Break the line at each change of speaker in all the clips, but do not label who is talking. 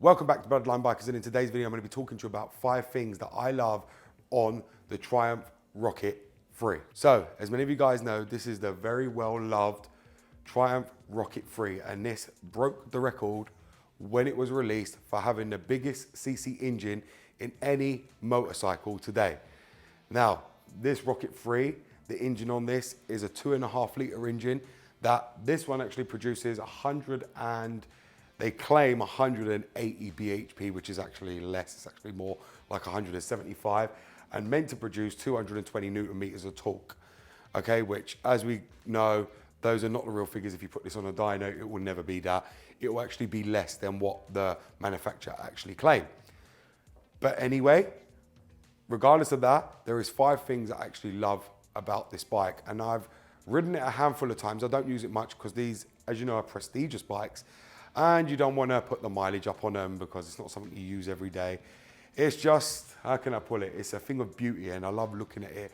Welcome back to Bloodline Bikers, and in today's video I'm going to be talking to you about 5 things that I love on the Triumph Rocket 3. So, as many of you guys know, this is the very well loved Triumph Rocket 3, and this broke the record when it was released for having the biggest CC engine in any motorcycle today. Now, this Rocket 3, the engine on this is a 2.5 litre engine. That this one actually produces they claim 180 bhp, which is actually less. It's actually more like 175, and meant to produce 220 newton meters of torque. Okay, which, as we know, those are not the real figures. If you put this on a dyno, it will never be that. It will actually be less than what the manufacturer actually claim. But anyway, regardless of that, there is 5 things I actually love about this bike, and I've ridden it a handful of times. I don't use it much because these, as you know, are prestigious bikes, and you don't want to put the mileage up on them because it's not something you use every day. It's just, how can I put it? It's a thing of beauty, and I love looking at it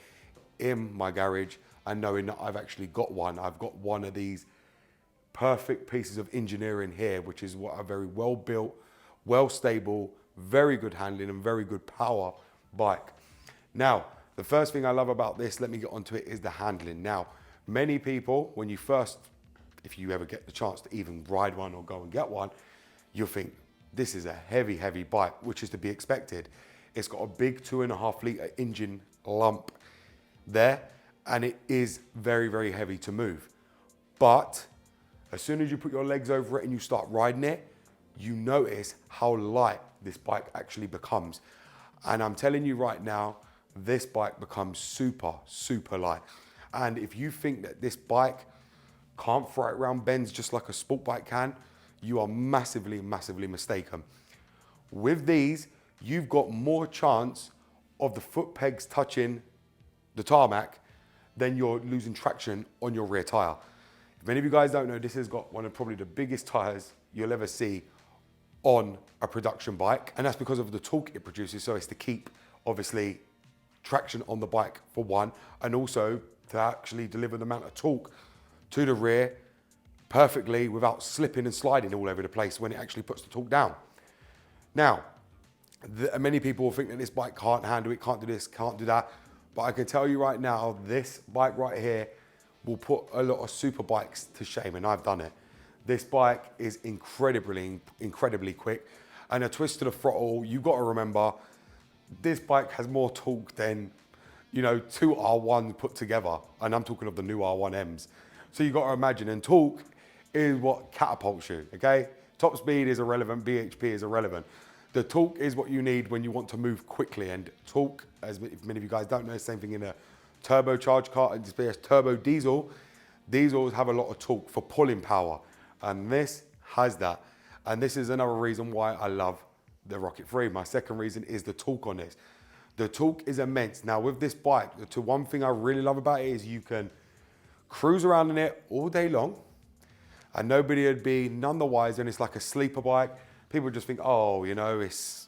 in my garage and knowing that I've actually got one. I've got one of these perfect pieces of engineering here, which is what a very well built, well stable, very good handling and very good power bike. Now, the first thing I love about this, let me get onto it, is the handling. Now, many people, when you first, if you ever get the chance to even ride one or go and get one, you'll think this is a heavy, heavy bike, which is to be expected. It's got a big 2.5 litre engine lump there, and it is very, very heavy to move. But as soon as you put your legs over it and you start riding it, you notice how light this bike actually becomes. And I'm telling you right now, this bike becomes super, super light. And if you think that this bike can't throw it around bends just like a sport bike can, you are massively, massively mistaken. With these, you've got more chance of the foot pegs touching the tarmac than you're losing traction on your rear tire. If many of you guys don't know, this has got one of probably the biggest tires you'll ever see on a production bike, and that's because of the torque it produces. So it's to keep, obviously, traction on the bike for one, and also to actually deliver the amount of torque to the rear perfectly without slipping and sliding all over the place when it actually puts the torque down. Now, many people will think that this bike can't handle it, can't do this, can't do that, but I can tell you right now, this bike right here will put a lot of super bikes to shame, and I've done it. This bike is incredibly, incredibly quick, and a twist to the throttle, you got to remember, this bike has more torque than, you know, 2 R1s put together, and I'm talking of the new R1Ms. So you got to imagine, and torque is what catapults you, okay? Top speed is irrelevant, BHP is irrelevant. The torque is what you need when you want to move quickly, and torque, as many of you guys don't know, the same thing in a turbocharged car, and it's turbo diesel. Diesels have a lot of torque for pulling power, and this has that. And this is another reason why I love the Rocket 3. My second reason is the torque on this. The torque is immense. Now with this bike, the one thing I really love about it is you can cruise around in it all day long and nobody would be none the wiser, and it's like a sleeper bike. People just think, oh, you know, it's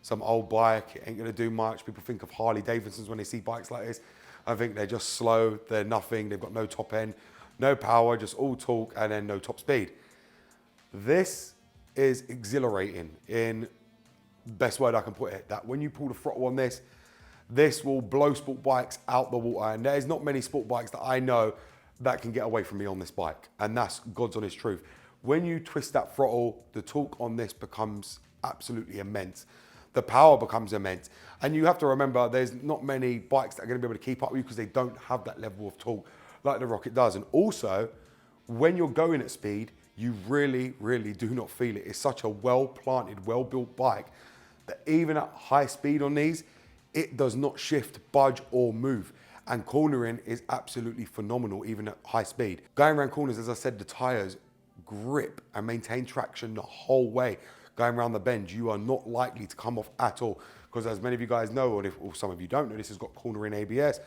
some old bike, it ain't gonna do much. People think of Harley Davidsons when they see bikes like this. I think they're just slow, they're nothing, they've got no top end, no power, just all torque and then no top speed. This is exhilarating in best word I can put it, that when you pull the throttle on this, this will blow sport bikes out the water, and there's not many sport bikes that I know that can get away from me on this bike, and that's God's honest truth. When you twist that throttle, the torque on this becomes absolutely immense. The power becomes immense, and you have to remember there's not many bikes that are going to be able to keep up with you because they don't have that level of torque like the Rocket does. And also, when you're going at speed, you really, really do not feel it. It's such a well-planted, well-built bike that even at high speed on these, it does not shift, budge, or move. And cornering is absolutely phenomenal, even at high speed. Going around corners, as I said, the tires grip and maintain traction the whole way. Going around the bend, you are not likely to come off at all, because as many of you guys know, or some of you don't know, this has got cornering ABS,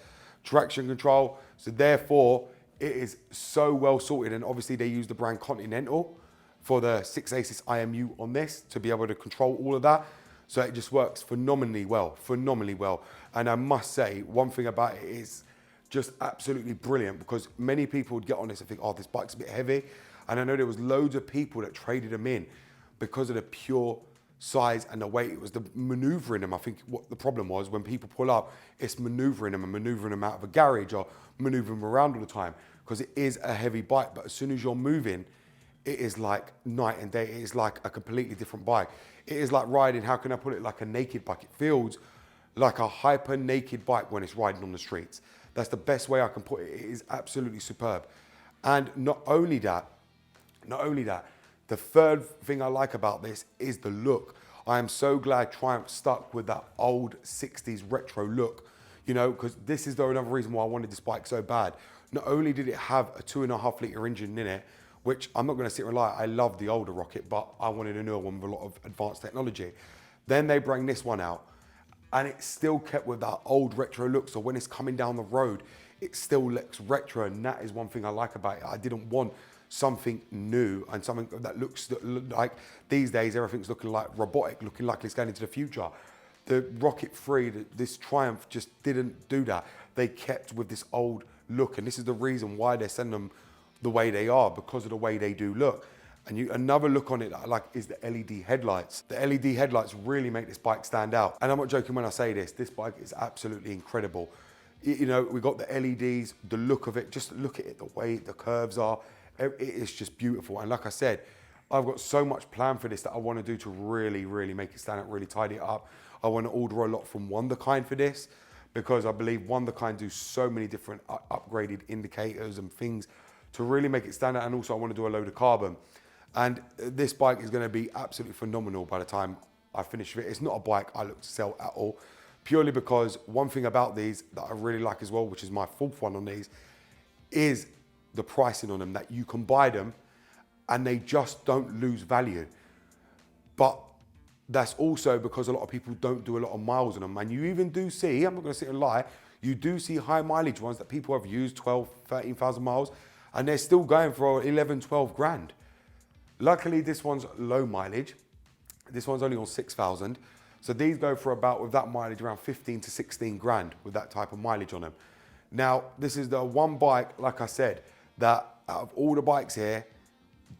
traction control, so therefore it is so well sorted. And obviously they use the brand Continental for the 6-ACES IMU on this to be able to control all of that. So it just works phenomenally well, phenomenally well. And I must say, one thing about it is just absolutely brilliant, because many people would get on this and think, oh, this bike's a bit heavy. And I know there was loads of people that traded them in because of the pure size and the weight. It was the maneuvering them. I think what the problem was when people pull up, it's maneuvering them and maneuvering them out of a garage or maneuvering them around all the time, because it is a heavy bike. But as soon as you're moving, it is like night and day. It is like a completely different bike. It is like riding, how can I put it, like a naked bike. It feels like a hyper naked bike when it's riding on the streets. That's the best way I can put it. It is absolutely superb. And not only that, the third thing I like about this is the look. I am so glad Triumph stuck with that old 60s retro look, you know, because this is another reason why I wanted this bike so bad. Not only did it have a 2.5 litre engine in it, which I'm not going to sit and lie, I love the older Rocket, but I wanted a newer one with a lot of advanced technology. Then they bring this one out, and it still kept with that old retro look. So when it's coming down the road, it still looks retro, and that is one thing I like about it. I didn't want something new and something that looks like, these days everything's looking like robotic, looking like it's going into the future. The Rocket 3, this Triumph just didn't do that. They kept with this old look, and this is the reason why they're sending them the way they are, because of the way they do look. And another look on it that I like is the LED headlights. The LED headlights really make this bike stand out. And I'm not joking when I say this bike is absolutely incredible. You know, we got the LEDs, the look of it, just look at it, the way the curves are. It is just beautiful. And like I said, I've got so much planned for this that I want to do to really, really make it stand out, really tidy it up. I want to order a lot from Wonderkind for this, because I believe Wonderkind do so many different upgraded indicators and things to really make it stand out. And also I want to do a load of carbon. And this bike is going to be absolutely phenomenal by the time I finish with it. It's not a bike I look to sell at all, purely because one thing about these that I really like as well, which is my fourth one on these, is the pricing on them, that you can buy them and they just don't lose value. But that's also because a lot of people don't do a lot of miles on them. And you even do see, I'm not going to sit and lie, you do see high mileage ones that people have used 12, 13,000 miles, and they're still going for 11, 12 grand. Luckily, this one's low mileage. This one's only on 6,000. So these go for about, with that mileage, around 15 to 16 grand with that type of mileage on them. Now, this is the one bike, like I said, that out of all the bikes here,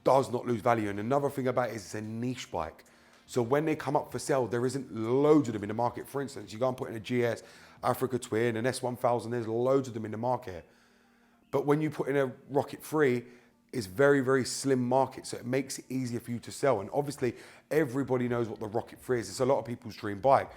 does not lose value. And another thing about it is it's a niche bike. So when they come up for sale, there isn't loads of them in the market. For instance, you go and put in a GS, Africa Twin, an S1000, there's loads of them in the market. But when you put in a Rocket 3, it's very, very slim market, so it makes it easier for you to sell. And obviously, everybody knows what the Rocket 3 is. It's a lot of people's dream bike.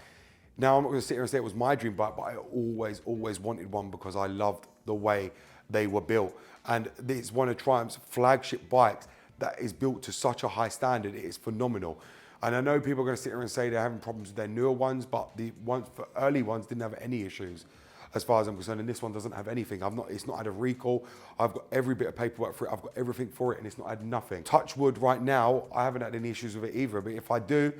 Now, I'm not going to sit here and say it was my dream bike, but I always wanted one because I loved the way they were built. And it's one of Triumph's flagship bikes that is built to such a high standard. It is phenomenal. And I know people are going to sit here and say they're having problems with their newer ones, but the ones for early ones didn't have any issues, as far as I'm concerned. And this one doesn't have anything. It's not had a recall. I've got every bit of paperwork for it. I've got everything for it, and it's not had nothing. Touch wood, right now, I haven't had any issues with it either. But if I do,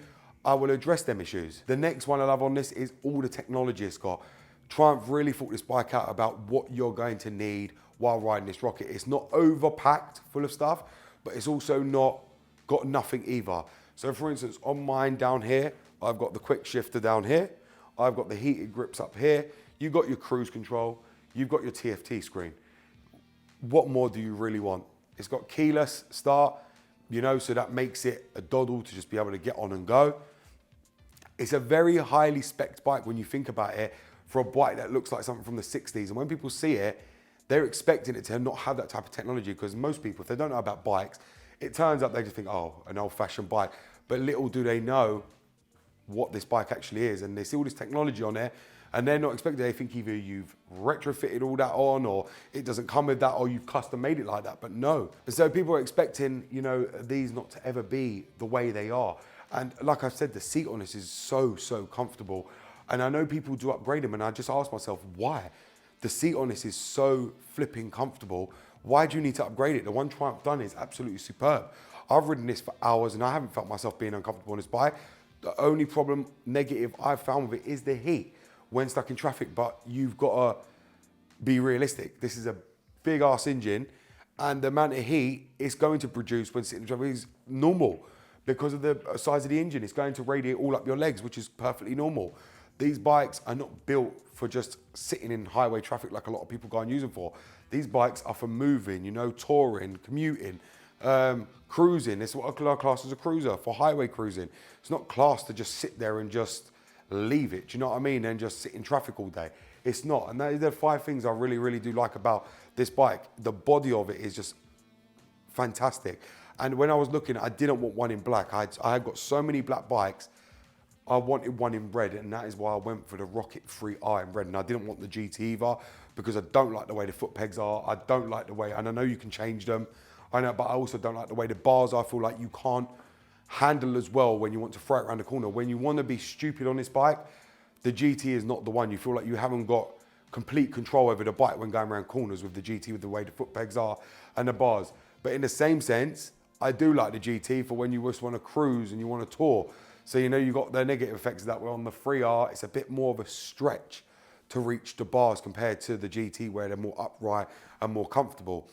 I will address them issues. The next one I love on this is all the technology it's got. Triumph really thought this bike out about what you're going to need while riding this Rocket. It's not overpacked full of stuff, but it's also not got nothing either. So for instance, on mine down here, I've got the quick shifter down here. I've got the heated grips up here. You've got your cruise control. You've got your TFT screen. What more do you really want? It's got keyless start, you know, so that makes it a doddle to just be able to get on and go. It's a very highly spec'd bike when you think about it, for a bike that looks like something from the 60s. And when people see it, they're expecting it to not have that type of technology, because most people, if they don't know about bikes, it turns out they just think, oh, an old-fashioned bike. But little do they know what this bike actually is. And they see all this technology on there, and they're not expecting, they think either you've retrofitted all that on, or it doesn't come with that, or you've custom made it like that, but no. And so people are expecting, you know, these not to ever be the way they are. And like I said, the seat on this is so, so comfortable. And I know people do upgrade them, and I just ask myself, why? The seat on this is so flipping comfortable. Why do you need to upgrade it? The one Triumph done is absolutely superb. I've ridden this for hours and I haven't felt myself being uncomfortable on this bike. The only problem, negative I've found with it is the heat when stuck in traffic, but you've got to be realistic. This is a big ass engine, and the amount of heat it's going to produce when sitting in traffic is normal because of the size of the engine. It's going to radiate all up your legs, which is perfectly normal. These bikes are not built for just sitting in highway traffic like a lot of people go and use them for. These bikes are for moving, you know, touring, commuting. Cruising, it's what I class as a cruiser, for highway cruising. It's not classed to just sit there and just leave it, do you know what I mean? And just sit in traffic all day. It's not. And they're 5 things I really, really do like about this bike. The body of it is just fantastic. And when I was looking, I didn't want one in black. I had got so many black bikes. I wanted one in red, and that is why I went for the Rocket 3R in red. And I didn't want the GT either, because I don't like the way the foot pegs are. I don't like the way, and I know you can change them. I know, but I also don't like the way the bars are. I feel like you can't handle as well when you want to throw it around the corner. When you want to be stupid on this bike, the GT is not the one. You feel like you haven't got complete control over the bike when going around corners with the GT, with the way the foot pegs are and the bars. But in the same sense, I do like the GT for when you just want to cruise and you want to tour. So, you know, you got the negative effects of that, where on the 3R, it's a bit more of a stretch to reach the bars compared to the GT, where they're more upright and more comfortable.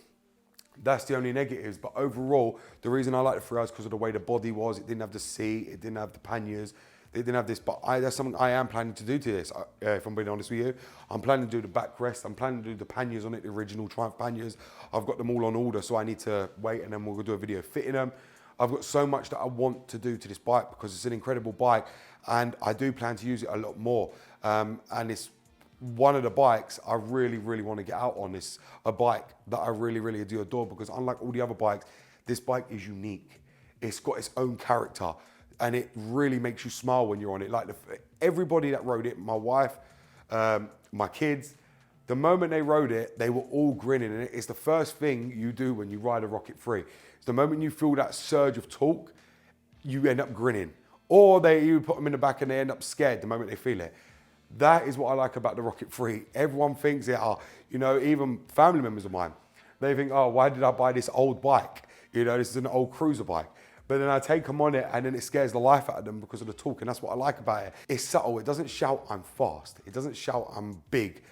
That's the only negatives. But overall, the reason I like the 3R is because of the way the body was. It didn't have the seat, it didn't have the panniers, it didn't have this. But that's something I am planning to do to this, if I'm being honest with you. I'm planning to do the backrest, I'm planning to do the panniers on it, the original Triumph panniers. I've got them all on order, so I need to wait, and then we'll do a video fitting them. I've got so much that I want to do to this bike, because it's an incredible bike, and I do plan to use it a lot more. And it's one of the bikes I really, really want to get out on. It's a bike that I really, really do adore, because unlike all the other bikes, this bike is unique. It's got its own character, and it really makes you smile when you're on it. Like everybody that rode it, my wife, my kids, the moment they rode it, they were all grinning. And it's the first thing you do when you ride a Rocket 3. It's the moment you feel that surge of torque, you end up grinning. Or you put them in the back and they end up scared the moment they feel it. That is what I like about the Rocket 3. Everyone thinks it are, you know, even family members of mine, they think, oh, why did I buy this old bike? You know, this is an old cruiser bike. But then I take them on it, and then it scares the life out of them because of the torque. And that's what I like about it. It's subtle. It doesn't shout, I'm fast. It doesn't shout, I'm big,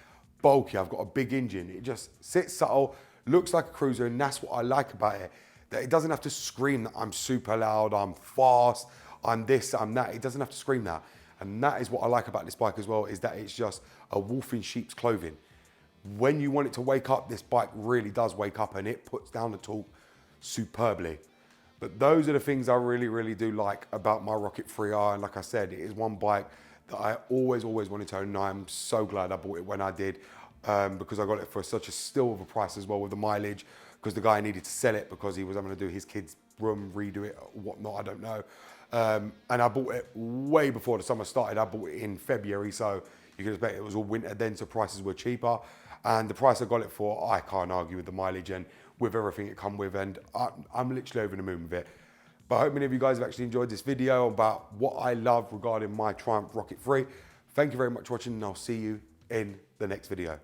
bulky, I've got a big engine. It just sits subtle, looks like a cruiser, and that's what I like about it. That it doesn't have to scream that I'm super loud, I'm fast, I'm this, I'm that. It doesn't have to scream that. And that is what I like about this bike as well, is that it's just a wolf in sheep's clothing. When you want it to wake up, this bike really does wake up, and it puts down the torque superbly. But those are the things I really, really do like about my Rocket 3R. And like I said, it is one bike that I always, always wanted to own. And I'm so glad I bought it when I did, because I got it for such a steal of a price as well, with the mileage, because the guy needed to sell it because he was having to do his kid's room, redo it, or whatnot, I don't know. And I bought it way before the summer started. I bought it in February, so you can expect it was all winter then, so prices were cheaper. And the price I got it for, I can't argue with the mileage and with everything it come with, and I'm literally over the moon with it. But I hope many of you guys have actually enjoyed this video about what I love regarding my Triumph Rocket 3. Thank you very much for watching, and I'll see you in the next video.